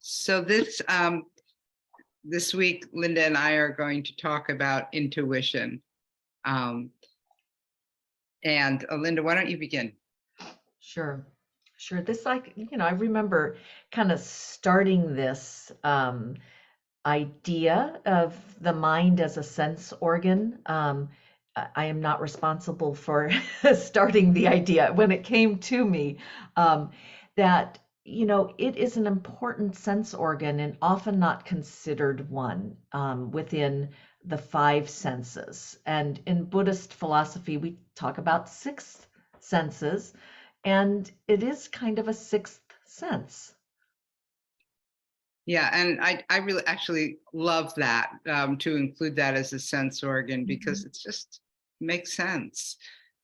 So this week, Linda and I are going to talk about intuition. And Linda, why don't you begin? Sure. This, I remember kind of starting this idea of the mind as a sense organ. I am not responsible for starting the idea. When it came to me, that, it is an important sense organ and often not considered one within the five senses. And in Buddhist philosophy, we talk about six senses, and it is kind of a sixth sense. Yeah, and I really actually love that, to include that as a sense organ, because it just makes sense.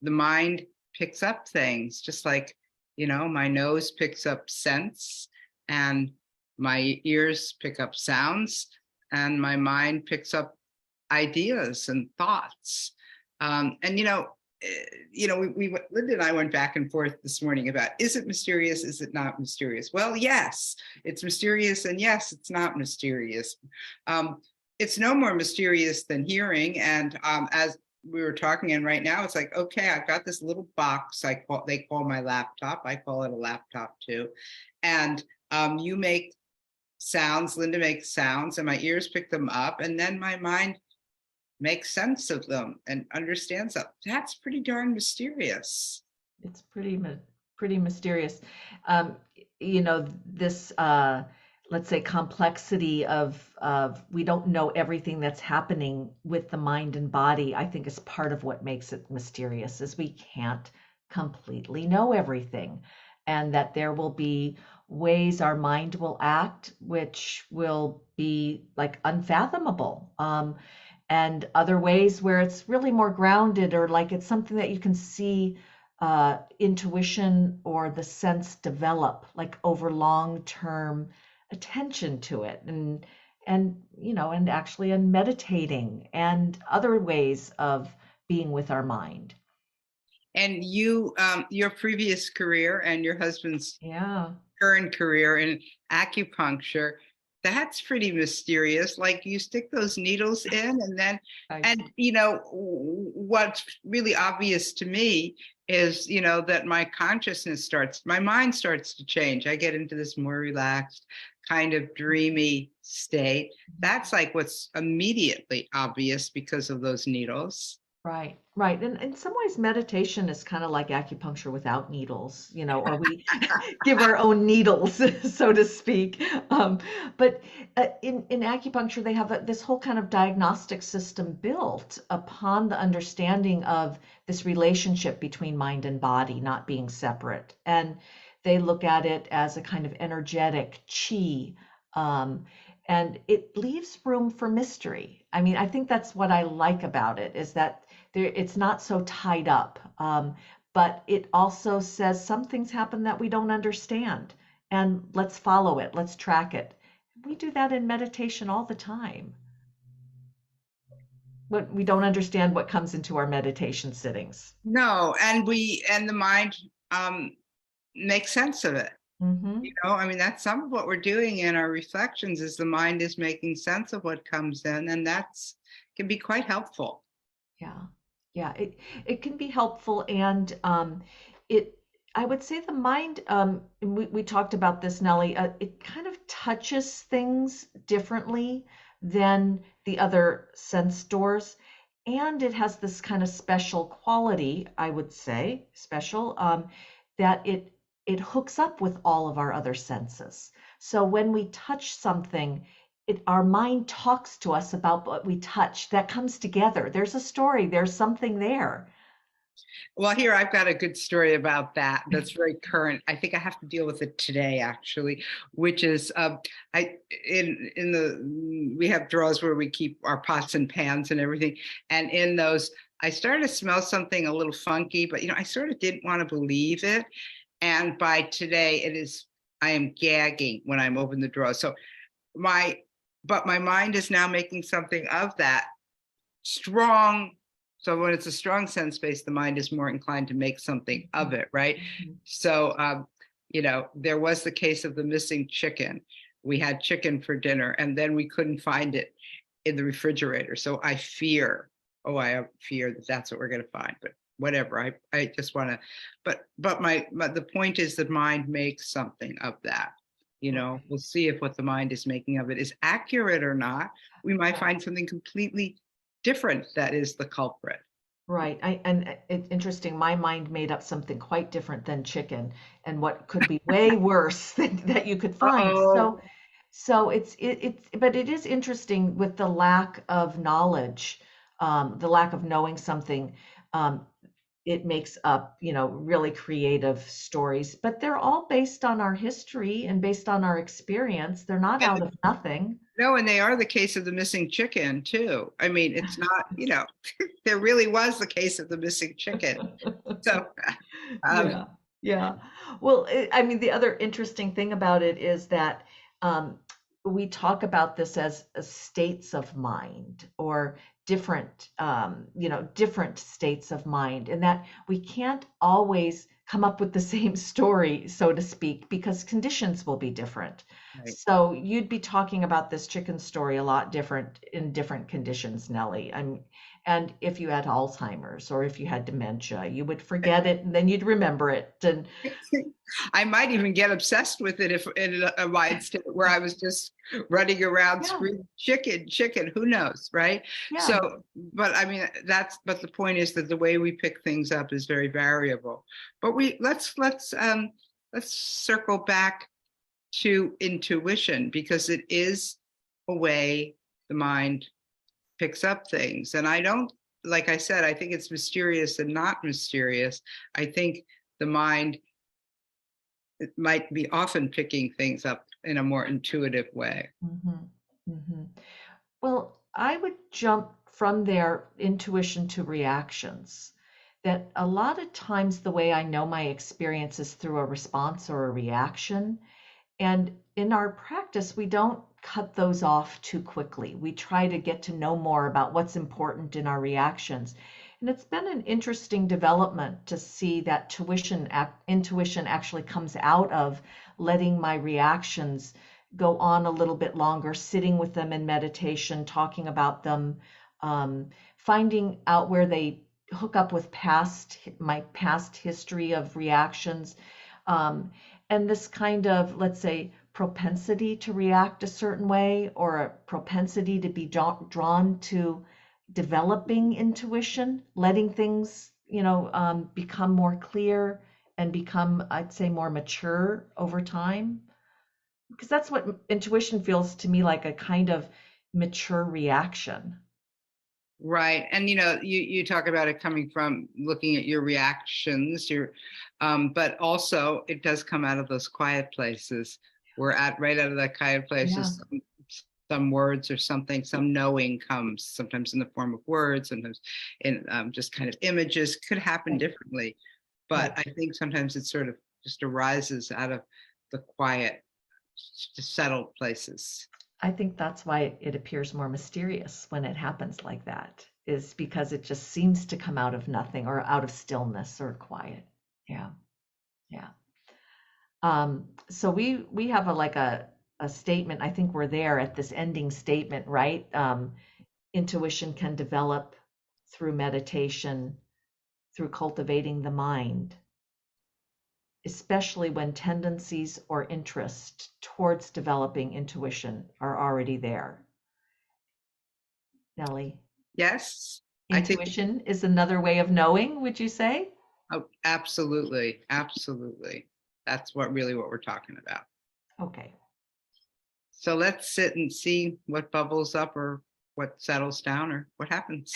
The mind picks up things, just like, my nose picks up scents, and my ears pick up sounds, and my mind picks up ideas and thoughts. And Linda and I went back and forth this morning about, is it mysterious? Is it not mysterious? Well, yes, it's mysterious, and yes, it's not mysterious. It's no more mysterious than hearing. And as we were talking, and right now it's like, okay, I've got this little box they call my laptop. I call it a laptop too. And you make sounds, Linda makes sounds, and my ears pick them up, and then my mind makes sense of them and understands them. That's pretty darn mysterious. It's pretty mysterious. This let's say complexity of we don't know everything that's happening with the mind and body, I think is part of what makes it mysterious, is we can't completely know everything, and that there will be ways our mind will act which will be like unfathomable, and other ways where it's really more grounded, or like it's something that you can see intuition or the sense develop like over long-term attention to it, and actually in meditating and other ways of being with our mind. And you, your previous career and your husband's current career in acupuncture, that's pretty mysterious. Like, you stick those needles in, and then, what's really obvious to me is, that my my mind starts to change. I get into this more relaxed, kind of dreamy state. That's like what's immediately obvious because of those needles. Right. And in some ways, meditation is kind of like acupuncture without needles, or we give our own needles, so to speak. But in acupuncture, they have this whole kind of diagnostic system built upon the understanding of this relationship between mind and body not being separate. And they look at it as a kind of energetic Qi. And it leaves room for mystery. I mean, I think that's what I like about it, is that it's not so tied up, but it also says some things happen that we don't understand, and let's follow it, let's track it. We do that in meditation all the time. But we don't understand what comes into our meditation sittings. No, and the mind makes sense of it. I mean, that's some of what we're doing in our reflections, is the mind is making sense of what comes in, and that's can be quite helpful. Yeah, it can be helpful, and I would say the mind, we talked about this, Nelly, it kind of touches things differently than the other sense doors, and it has this kind of special quality, I would say, that it hooks up with all of our other senses. So when we touch something, our mind talks to us about what we touch. That comes together. There's a story. There's something there. Well, here I've got a good story about that. That's very current. I think I have to deal with it today, actually, which is we have drawers where we keep our pots and pans and everything, and in those I started to smell something a little funky, but I sort of didn't want to believe it. And by today, I am gagging when I'm open the drawer. So my mind is now making something of that strong. So when it's a strong sense space, the mind is more inclined to make something of it, right? So, there was the case of the missing chicken, we had chicken for dinner, and then we couldn't find it in the refrigerator. So I fear that that's what we're going to find. But whatever, I just want to. But the point is that mind makes something of that. We'll see if what the mind is making of it is accurate or not. We might find something completely different that is the culprit. Right. And it's interesting. My mind made up something quite different than chicken, and what could be way worse that you could find. Uh-oh. So but it is interesting with the lack of knowledge, the lack of knowing something. It makes up, really creative stories, but they're all based on our history and based on our experience. They're not out of nothing. No, and they are the case of the missing chicken too. I mean, it's not, there really was the case of the missing chicken. So, Yeah. Well, I mean, the other interesting thing about it is that we talk about this as states of mind, or different, different states of mind, and that we can't always come up with the same story, so to speak, because conditions will be different. right. So you'd be talking about this chicken story a lot different in different conditions, Nelly. And if you had Alzheimer's or if you had dementia, you would forget it and then you'd remember it. And I might even get obsessed with it if in a mind state where I was just running around screaming chicken, who knows, right? Yeah. So, but I mean, but the point is that the way we pick things up is very variable. But let's circle back to intuition, because it is a way the mind picks up things. And like I said, I think it's mysterious and not mysterious. I think the mind, it might be often picking things up in a more intuitive way. Mm-hmm. Mm-hmm. Well, I would jump from their intuition to reactions. That a lot of times the way I know my experience is through a response or a reaction. And in our practice, we don't cut those off too quickly. We try to get to know more about what's important in our reactions. And it's been an interesting development to see that intuition actually comes out of letting my reactions go on a little bit longer, sitting with them in meditation, talking about them, finding out where they hook up with my past history of reactions. And this kind of, let's say, propensity to react a certain way, or a propensity to be drawn to developing intuition, letting things, become more clear and become, I'd say, more mature over time. Because that's what intuition feels to me like, a kind of mature reaction. Right. And you talk about it coming from looking at your reactions, but also it does come out of those quiet places. Right out of that quiet places, some words or something, some knowing comes, sometimes in the form of words, sometimes in just kind of images. Could happen differently. But I think sometimes it sort of just arises out of the quiet, settled places. I think that's why it appears more mysterious when it happens like that, is because it just seems to come out of nothing, or out of stillness or quiet. Yeah. So we have a statement. I think we're there at this ending statement, right? Intuition can develop through meditation, through cultivating the mind, especially when tendencies or interest towards developing intuition are already there. Nelly? Yes. Intuition is another way of knowing, would you say? Oh, absolutely. Absolutely. That's what we're talking about. Okay. So let's sit and see what bubbles up, or what settles down, or what happens.